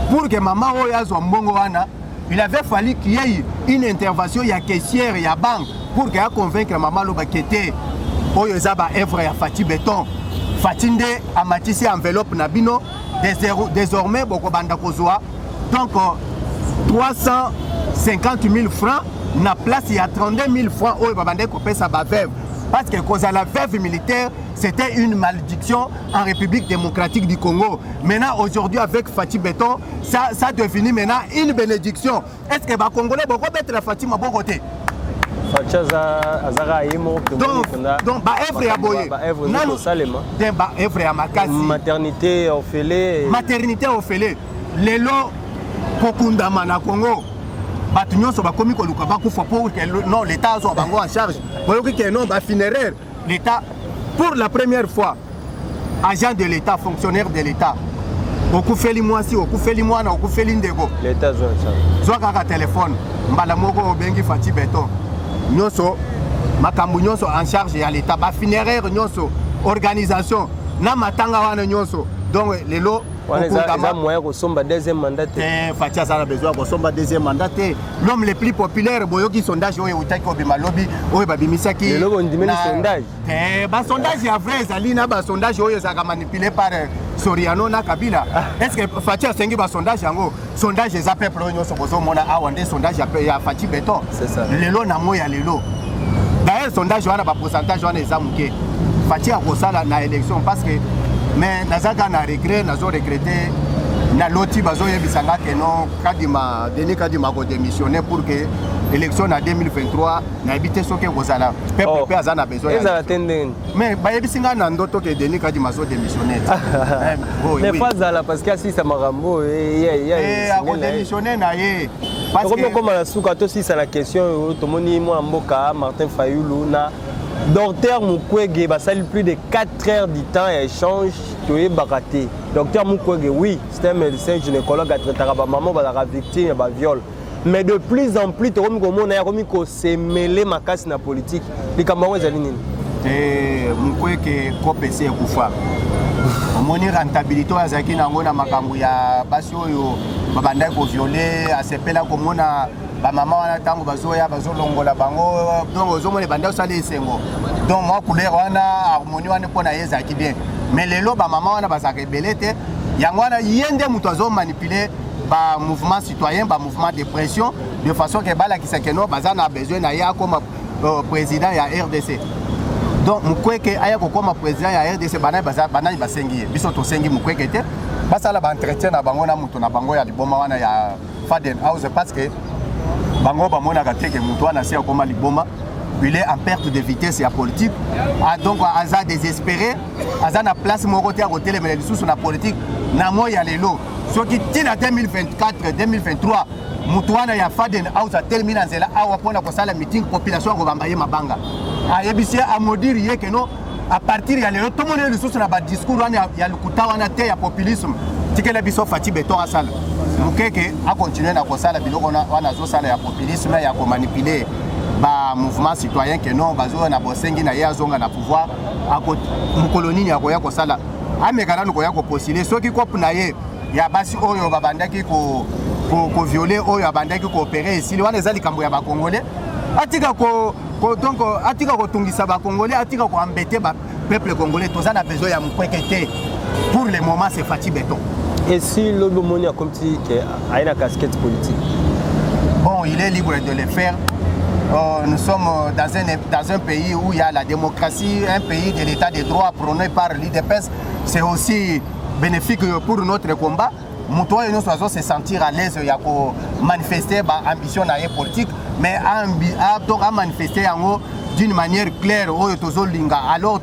Pour que maman oyo azwa mbongo wana, il avait fallu qu'il y ait une intervention ya caissière ya banque pour que convaincre maman lo bakete oyo ezaba œuvre ya Fati Béton. Fati nde amatisi enveloppe na bino désormais boko banda kozwa donc 350 000 francs na place ya 32 000 francs oyo babande ko pesa ba veuve. Parce que cause à la veuve militaire, c'était une malédiction en République démocratique du Congo. Maintenant, aujourd'hui, avec Fati Béton, ça est devenu maintenant une bénédiction. Est-ce que les Congolais vont mettre la Fati à bon côté? Donc, œuvre à boyer. Œuvre à Makasi. Maternité orphelée. Maternité orphelée. Les lots Kokunda Mana Congo. Pour que non, l'État soit en charge. L'État, pour la première fois, agent de l'État, fonctionnaire de l'État, l'État joue un téléphone, Mbalamoko Bengi Fati Béton, Nyoso, Makambu Nyoso en charge de l'État, funéraire Nyoso, organisation, Namatanga Wana Nyoso, donc les lots. moyen de somba deuxième mandat. Fatia a besoin de somba deuxième mandat. L'homme le plus populaire, Boyoki sondage, Oyo Utako Bimalobi, Oyo Babimisaki. Le sondage. Sondage est vrai, Zalina, sondage, Oyo Zaka manipulé par Soriano na Kabila. Est-ce que Fachi a sengi ba sondage yango? Sondage eza peuple oyo nyonso bozomona awa nde sondage ya Fachi Beton. C'est ça. Lelo na moya lelo. D'ailleurs sondage wana ba pourcentage wana eza muke. Fachi a kosala na élection parce que mais nazaka na regret nazo regretter na loti bazo yebisanga que non Kadima Denis Kadima ko démissionner pour que élection en 2023 na habité ce que kozala peuple a na besoin mais ba yebisinga na ndoto que Denis Kadima zo démissionner mais pas là parce que si ça marambo a ko démissionner na ye parce que comme la souka to si c'est la question to moni mo mboka Martin Fayulu na Docteur Mukwege basali plus de 4 heures du temps et échange toye baraté. Docteur Mukwege oui, c'est un médecin gynécologue à traiter ba maman ba la victime ba viol. Mais de plus en plus to comme on a comme ko se mêler makasi na politique. Likambo ezali nini? Mukwege ko PC kufa. Omoni rentabilité azaki nango na makambo ya basi oyo babanda ko violer asepela komona ba maman wana tango bazoya bazolongola bango donc ozomona banda osala esengo donc moi couleur wana harmonie wana pona yezaki bien mais lelo ba maman wana bazaka ebelete yango wana yende muto azo manipuler ba mouvement citoyen ba mouvement de pression de façon que bala kisakeno bazana besoin na ya comme président ya RDC. Donc Mukwege aya ko comme président ya RDC bana basengi biso to sengi Mukwege te basala ba entretien na bango na muto na bango ya liboma wana ya Faden House parce que bango bamona kateke muto wana sia koma liboma il est en perte de vitesse ya politique donc aza désespéré aza na place moko te ya kotelemela lisusu na politique na moya lelo soki tina 2024 2023 muto wana ya Faden House atelemi na nzela awa pona kosala meeting population ko bamba ye mabanga ayebisi a modire ye que non à partir ya lelo to mona lisusu na ba discours wana ya lukuta wana te ya populisme tikela biso Fachi Beton asala Mukwege a continué na kosala biloko wana zo sala ya populisme ya ko manipuler ba mouvement citoyen que non bazo na bosengi na ya zonga na pouvoir ako mukoloni ya ko ya kosala amekana ko ya ko postuler soki ko na ye ya basi oyo babandaki ko violer oyo abandaki ko opérer ici wana ezali kambo ya ba congolais atika ko donc atika ko tungisa ba congolais atika ko embêter ba peuple congolais toza na besoin ya Mukwege te pour le moment c'est Fachi Beton. Et si l'Obomoni a comme si il a une casquette politique? Bon, il est libre de le faire. Nous sommes dans un pays où il y a la démocratie, un pays de l'état de droit prôné par l'IDPS. C'est aussi bénéfique pour notre combat. Nous devons se sentir à l'aise de manifester l'ambition politique, mais à manifester d'une manière claire. Alors,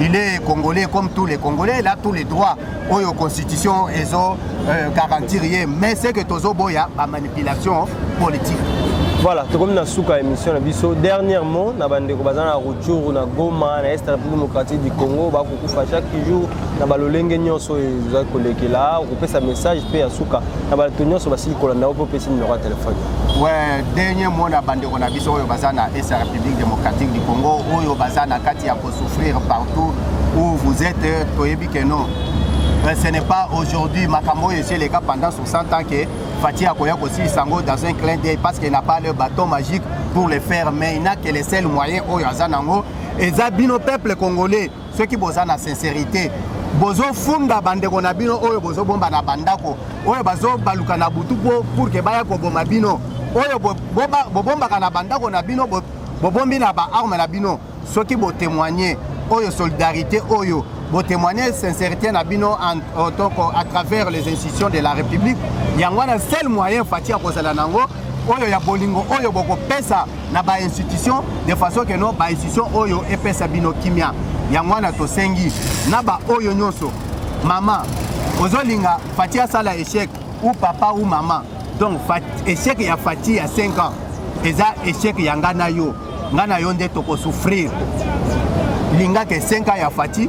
il est congolais comme tous les Congolais, il a tous les droits. La constitution est garantie, mais c'est que Tozo Boya a manipulation politique. Voilà, comme dans la émission, dernièrement, nous avons retour na Goma, na Est démocratique du Congo, chaque jour, nous avons le message pe asuka na balatonyo so basili kolanda opo pesi numéro de téléphone. Ouais, dernier mot na bande ko na biso oyo bazana Est République démocratique du Congo oyo bazana kati ya ko souffrir partout où vous êtes toyebi que non. Ce n'est pas aujourd'hui makambo et c'est les cas pendant 60 ans que Fachi Akoya aussi sango dans un clin d'œil parce qu'il n'a pas le bâton magique pour le faire mais il n'a que les seuls moyens oyo azanango et zabino peuple congolais ceux qui bosa na sincérité bozo funda bande ko na bino oyo bozo bomba na bandako oyo bazo baluka na butu pour que baya ko bomba bino oyo bomba kana bandako na bino bombi na ba arme na bino ceux qui bo témoigner oyo solidarité oyo bo témoigner sincérité na bino à travers les institutions de la République yango na seul moyen Fachi akozala nango oyo ya bolingo oyo boko pesa na ba institution de façon que non ba institution oyo epesa bino kimia yango na tosengi na ba oyo nyonso mama ozolinga Fachi asala échec ou papa ou maman donc échec ya Fachi ya 5 ans eza échec ya ngana yo nde toko souffrir linga que 5 ans ya Fachi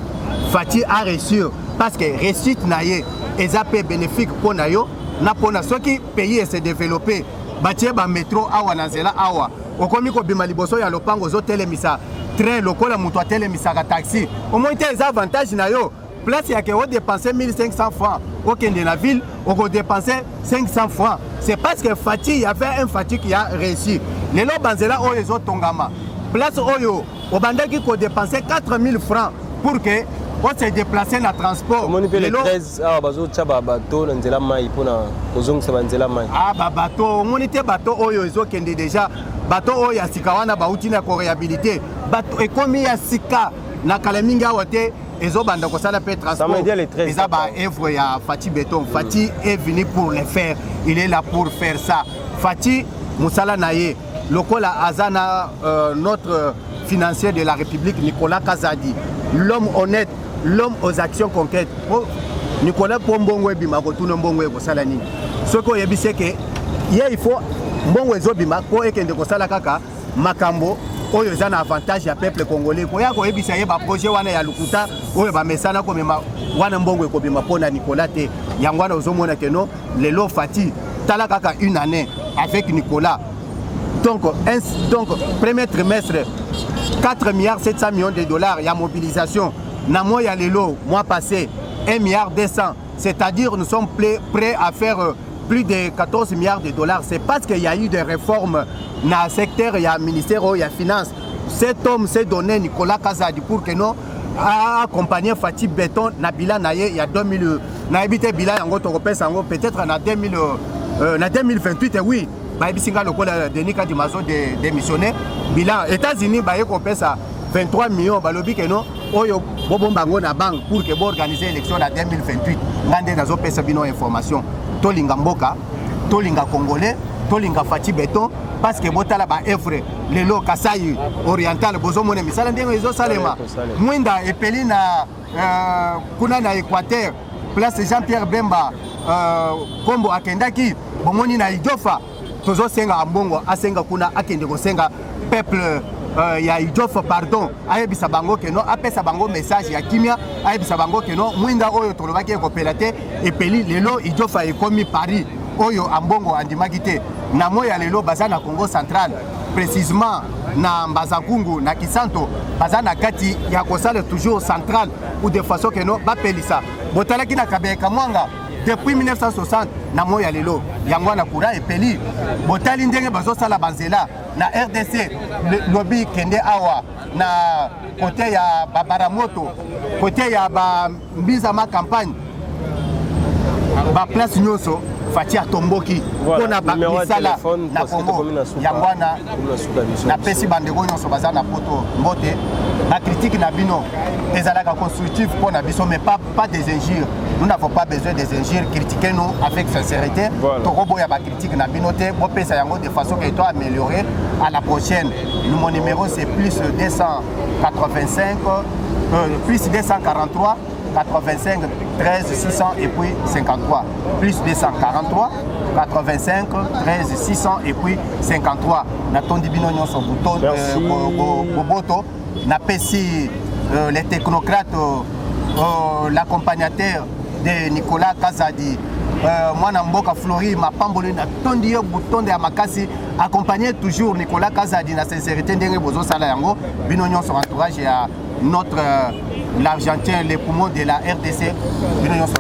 a réussi parce que réussite na ye eza pe bénéfique pour na yo na pona soki pays se développer batie ba métro awa na nzela awa okomi ko bima liboso ya lopango zo telemisa train lokola muto telemisa ka taxi au moins tes avantages na yo place ya ke o dépenser 1500 francs au kende na ville o ko dépenser 500 francs c'est parce que Fachi y avait un Fachi qui a réussi lelo banzela oyo zo tongama place oyo o bandaki ko dépenser 4000 francs pour que on se déplacer na transport. Comment on peut les 13 bazo tchaba bateau na nzela mai pona kozong se banzela mai. Bateau, on était bateau oyo ezo kende déjà bateau oyo ya sika wana bauti na ko réhabiliter. Bateau ekomi ya sika na kalaminga wote ezo banda ko sala pe transport. Ça me dit les 13. Eza ba œuvre ya Fati Béton. Fati est venu pour le faire. Il est là pour faire ça. Fati Moussala Naye, Lokola Azana, notre financier de la République, Nicolas Kazadi, l'homme honnête, l'homme aux actions concrètes. Nicolas Pombongwe Bima, Kotuno Mbongwe Kosalani. Ce qu'on y a dit, c'est que il faut Mbongwe Zobima, ko ekende Kosala Kaka, Makambo, oyo eza na avantage ya peuple congolais. Ko ya ko ebisa ye ba projet wana ya lukuta, oyo ba mesana ko mema wana Mbongwe ko bima pona Nicolas te. Yangwana ozomona keno lelo Fati tala kaka une année avec Nicolas. Donc premier trimestre 4 milliards 700 millions de dollars, il y a mobilisation. Namo ya lelo mois passé 1 milliard 200, c'est-à-dire nous sommes prêts à faire plus de 14 milliards de dollars. C'est parce qu'il y a eu des réformes dans le secteur, il y a le ministère, il y a finance. Cet homme s'est donné Nicolas Kazadi pour que nous accompagnions Fati Béton na bilan naye il y a 2000 na habité bilan yango tokopé sango peut-être na 2028 oui. Baïbisinga lokola Denis Kadimazo démissionné bilan États-Unis baye kopé ça 23 millions balobi que non oyo bobombango na banque pour que bo organiser élection en 2028 ngande nazo pesa bino information tolinga mboka tolinga congolais tolinga Fati Béton parce que botala ba œuvre lelo Kasai oriental bozo mona misala ndengo ezo salema mwinda epeli na kuna na Équateur place Jean-Pierre Bemba kombo akendaki bomoni na Idjofa tozo senga ambongo asenga kuna akende ko senga peuple ya Idjofa pardon ayebisa bango que non apesa bango message ya kimia ayebisa bango que non mwinda oyo tolobaki ko pelate epeli lelo Idjofa ekomi Paris oyo ambongo andimaki te na moya lelo baza na Congo central précisément na Mbazakungu na Kisanto baza na kati ya kosala toujours central ou de façon que non bapelisa botalaki na Kabeka Mwanga depuis 1960 na moya lelo yango na kura epeli botali ndenge bazosala banzela na RDC lobby kende awa na côté ya Babaramoto côté ya ba Mbizama campagne ba place nyonso Fati atomboki pona ba misala na Congo yangwana na pesi bandeko nyonso baza na poto mbote la critique na bino ezalaka constructif pona biso mais pas des injures. Nous n'avons pas besoin des injures, critiquez-nous avec sincérité. Tokobo ya ba critique na bino te bo pesa yango de façon que toi améliorer à la prochaine. Mon numéro c'est plus 285 plus 243 85 13 600 et puis 53 plus 243 85 13 600 et puis 53 na tondi bino nyonso bouton boboto na pesi les technocrates l'accompagnateur de Nicolas Kazadi mwana mboka Flori mapamboli na tondi yo bouton de makasi accompagner toujours Nicolas Kazadi na sincérité ndenge bozo sala yango bino nyonso entourage ya notre l'Argentin, les poumons de la RDC.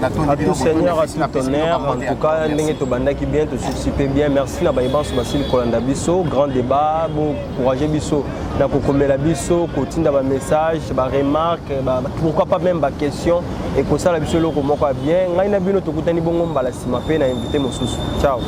À tout seigneur, à tout honneur, en tout cas, Ndenge Tobanda qui bien, te super bien. Merci na Baïban Basile Kolanda Bisso, grand débat, bon courage Bisso, na Kokomela Bisso, Kotinda ba message, ba remarque, pourquoi pas même ba question et que ça la Bisso loko moko bien. Ngai na bino tokutani bongo mbala sima pe na invité mosusu. Ciao.